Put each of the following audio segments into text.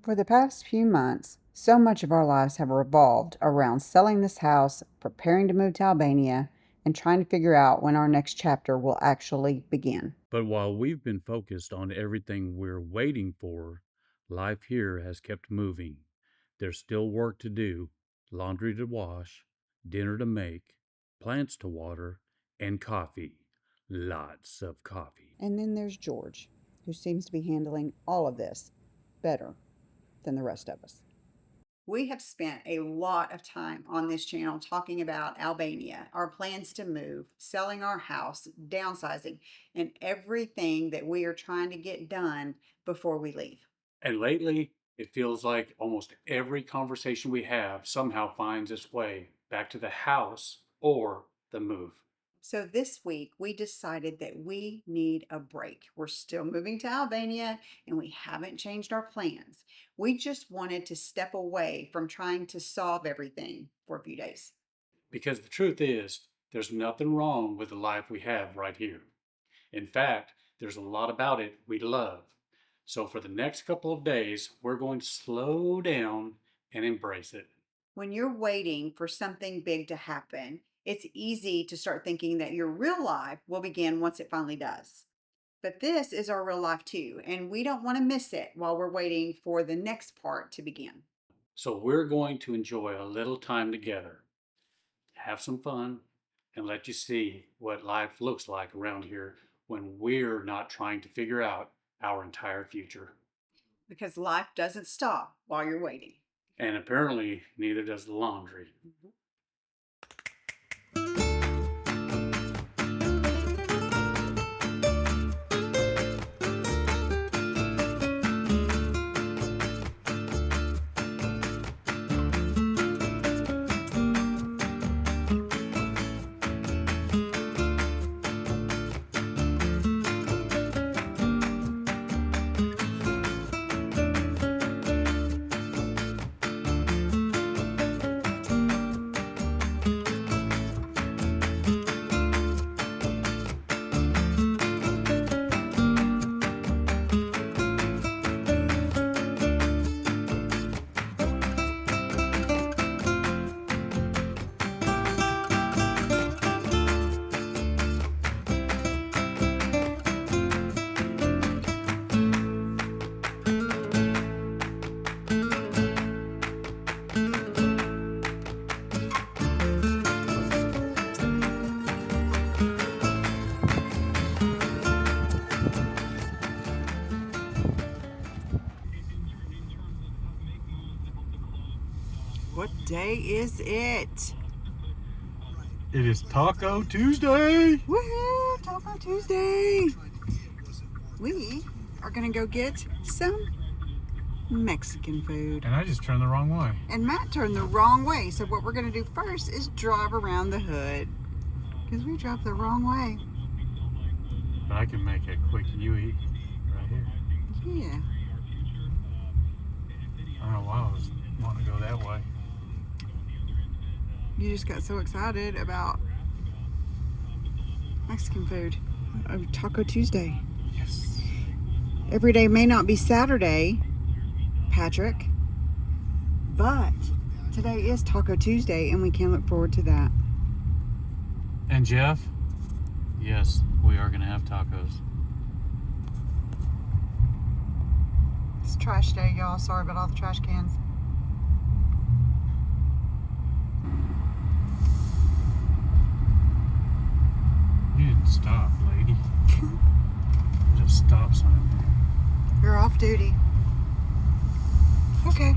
For the past few months, so much of our lives have revolved around selling this house, preparing to move to Albania, and trying to figure out when our next chapter will actually begin. But while we've been focused on everything we're waiting for, life here has kept moving. There's still work to do, laundry to wash, dinner to make, plants to water, and coffee. Lots of coffee. And then there's George, who seems to be handling all of this better than the rest of us. We have spent a lot of time on this channel talking about Albania, our plans to move, selling our house, downsizing, and everything that we are trying to get done before we leave. And lately, it feels like almost every conversation we have somehow finds its way back to the house or the move. So this week we decided that we need a break. We're still moving to Albania and we haven't changed our plans. We just wanted to step away from trying to solve everything for a few days. Because the truth is, there's nothing wrong with the life we have right here. In fact, there's a lot about it we love. So for the next couple of days, we're going to slow down and embrace it. When you're waiting for something big to happen, it's easy to start thinking that your real life will begin once it finally does. But this is our real life too, and we don't want to miss it while we're waiting for the next part to begin. So we're going to enjoy a little time together, have some fun, and let you see what life looks like around here when we're not trying to figure out our entire future. Because life doesn't stop while you're waiting. And apparently, neither does the laundry. What day is it? It is Taco Tuesday! Woohoo! Taco Tuesday! We are gonna go get some Mexican food. And I just turned the wrong way. And Matt turned the wrong way, so what we're gonna do first is drive around the hood. Because we drove the wrong way. But I can make a quick UE right here. Yeah. I don't know why I was wanting to go that way. You just got so excited about Mexican food. Oh, Taco Tuesday. Yes. Every day may not be Saturday, Patrick, but today is Taco Tuesday and we can look forward to that. And Jeff, yes, we are going to have tacos. It's trash day, y'all. Sorry about all the trash cans. You didn't stop, lady. There's a stop sign there. You're off duty. Okay.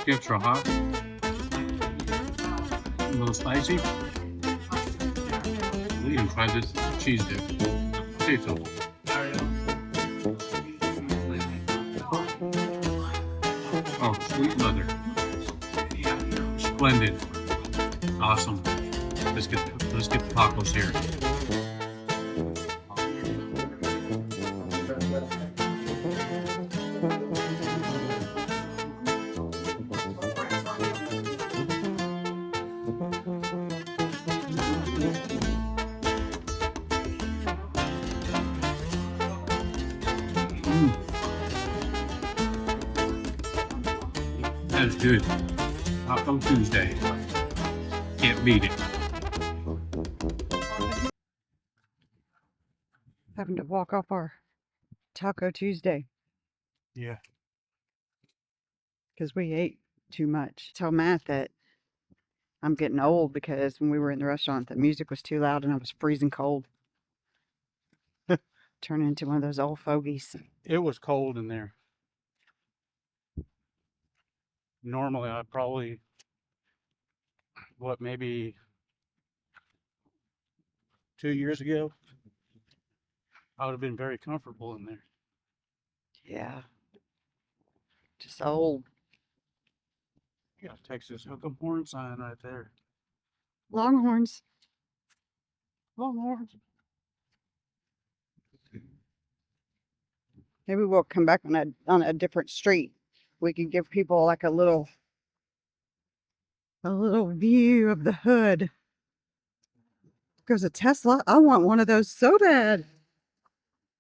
Extra hot. A little spicy. We can try this cheese dip. Potato. Oh, sweet mother. Splendid. Awesome. Let's get the tacos here. That's good. Taco Tuesday. Can't beat it. Having to walk off our Taco Tuesday Yeah. because we ate too much. Tell Matt that I'm getting old because when we were in the restaurant, the music was too loud and I was freezing cold. Turning into one of those old fogies. It was cold in there. Normally, I probably, maybe 2 years ago, I would have been very comfortable in there. Yeah. Just old. You got a Texas hook 'em horn sign right there. Longhorns. Longhorns. Maybe we'll come back on a different street. We can give people like a little view of the hood. Goes a Tesla. I want one of those so bad.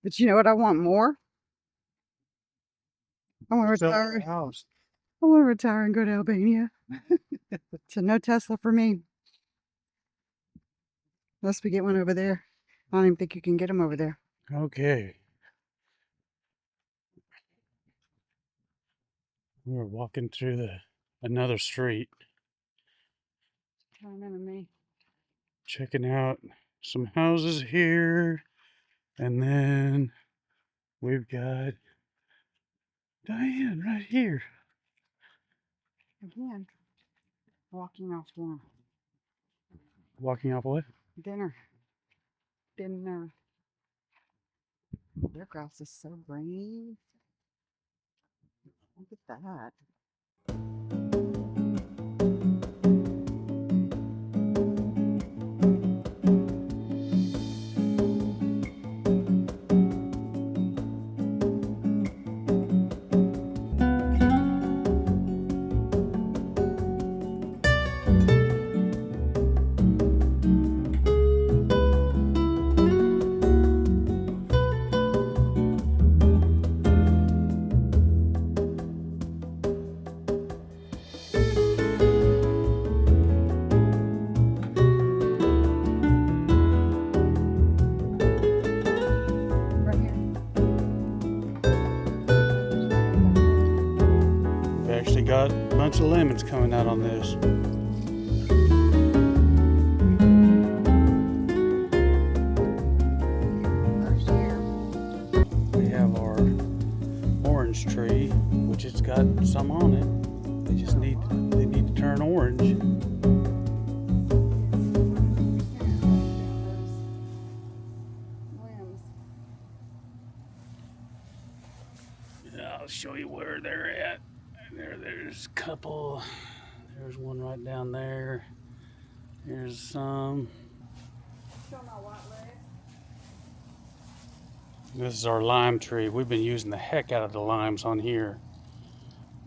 But you know what I want more? I want to retire. House. I want to retire and go to Albania. So no Tesla for me. Unless we get one over there. I don't even think you can get them over there. Okay. We're walking through another street, Me. checking out some houses here, and then we've got Diane right here. Again. Walking off dinner. Walking off what? Dinner. Their grass is so green. Look at that. Got a bunch of lemons coming out on this. We have our orange tree, which it's got some on it. They need to turn orange. I'll show you where they're at. There's a couple. There's one right down there. Here's some. This is our lime tree. We've been using the heck out of the limes on here.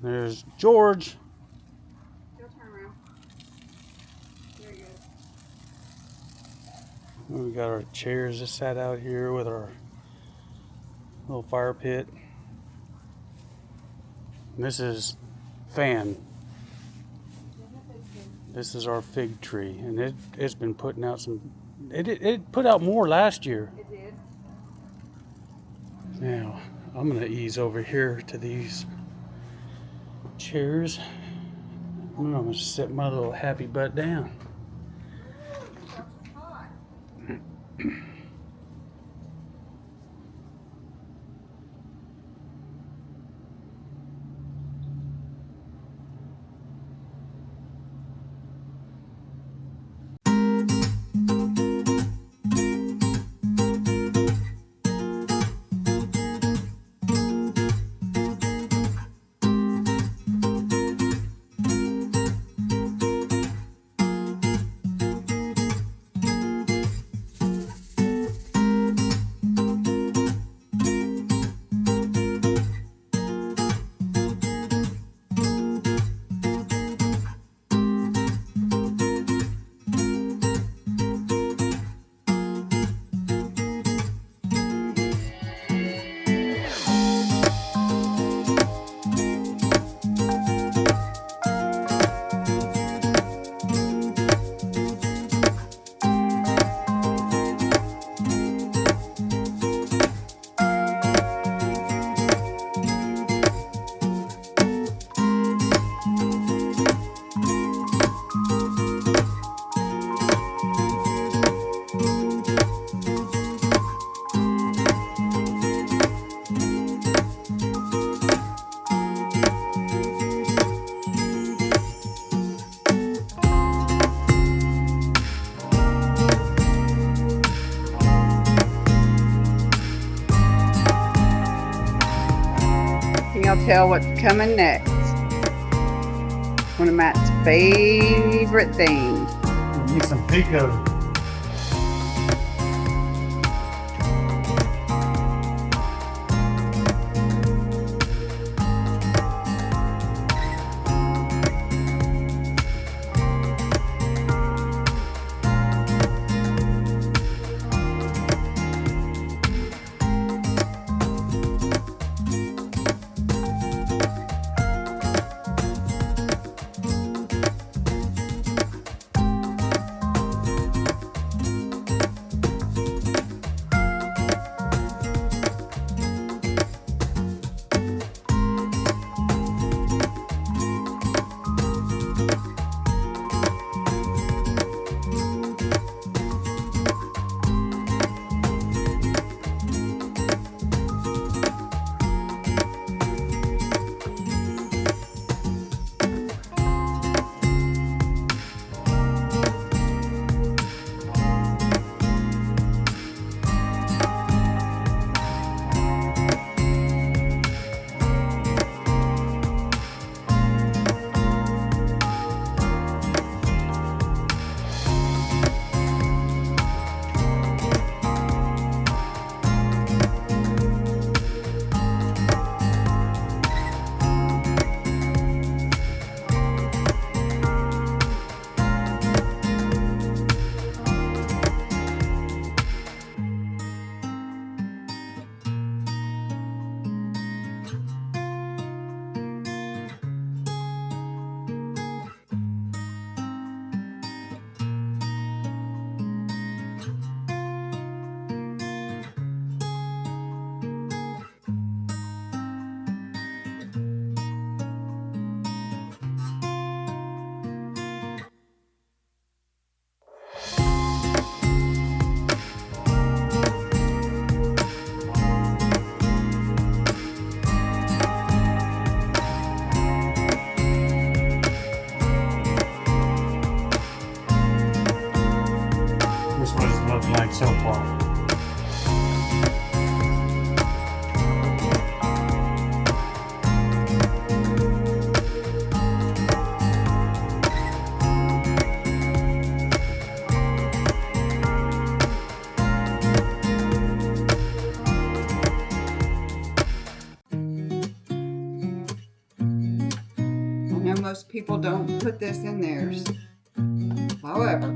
There's George. Turn around. There you go. We got our chairs just sat out here with our little fire pit. This is Fan. This is our fig tree, and it's been putting out some. It put out more last year. It did. Now I'm gonna ease over here to these chairs. I'm gonna sit my little happy butt down. tell what's coming next. One of Matt's favorite things. Need some pico. This is what it's looking like so far. I know most people don't put this in theirs. However,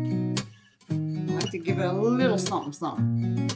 I like to give it a little something something.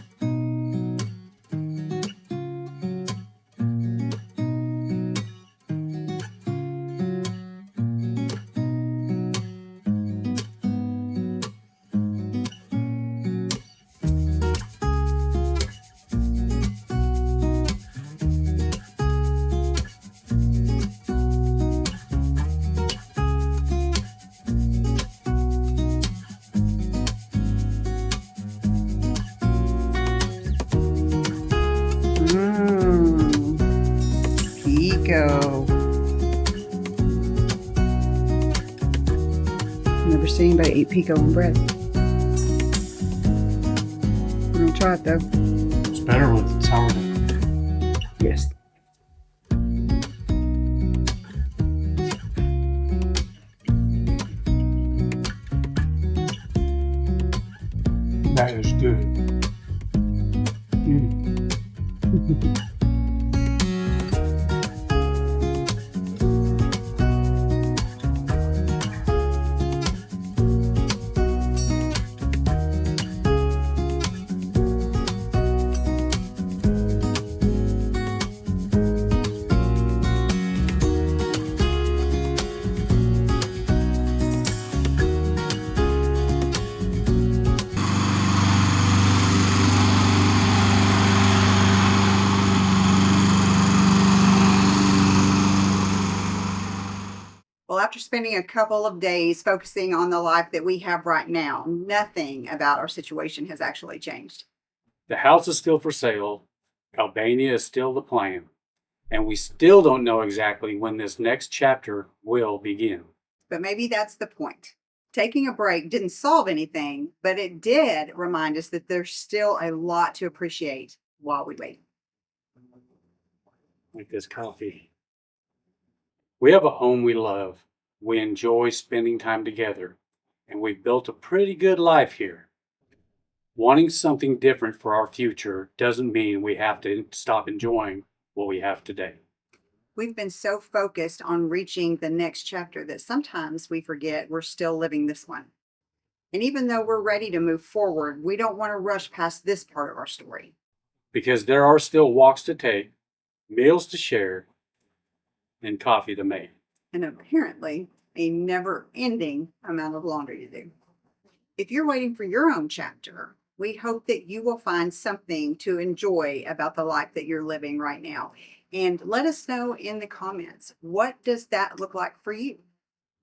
Pico. Never seen anybody eat pico on bread. We're gonna try it though. It's better with sourdough. Yes. That is good. Well, after spending a couple of days focusing on the life that we have right now, nothing about our situation has actually changed. The house is still for sale. Albania is still the plan. And we still don't know exactly when this next chapter will begin. But maybe that's the point. Taking a break didn't solve anything, but it did remind us that there's still a lot to appreciate while we wait. Like this coffee. We have a home we love. We enjoy spending time together, and we've built a pretty good life here. Wanting something different for our future doesn't mean we have to stop enjoying what we have today. We've been so focused on reaching the next chapter that sometimes we forget we're still living this one. And even though we're ready to move forward, we don't want to rush past this part of our story. Because there are still walks to take, meals to share, and coffee to make. And apparently, a never-ending amount of laundry to do. If you're waiting for your own chapter, we hope that you will find something to enjoy about the life that you're living right now. And let us know in the comments, what does that look like for you?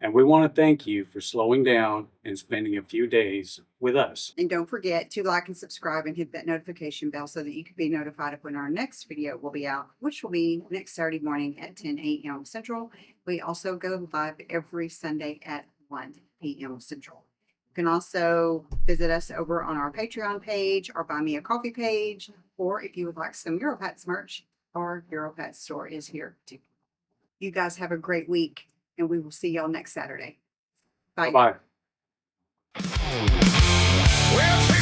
And we want to thank you for slowing down and spending a few days with us. And don't forget to like and subscribe and hit that notification bell so that you can be notified of when our next video will be out, which will be next Saturday morning at 10 a.m. Central. We also go live every Sunday at 1 p.m. Central. You can also visit us over on our Patreon page, our Buy Me a Coffee page, or if you would like some Europats merch, our Europats store is here too. You guys have a great week, and we will see y'all next Saturday. Bye. Bye-bye. Well,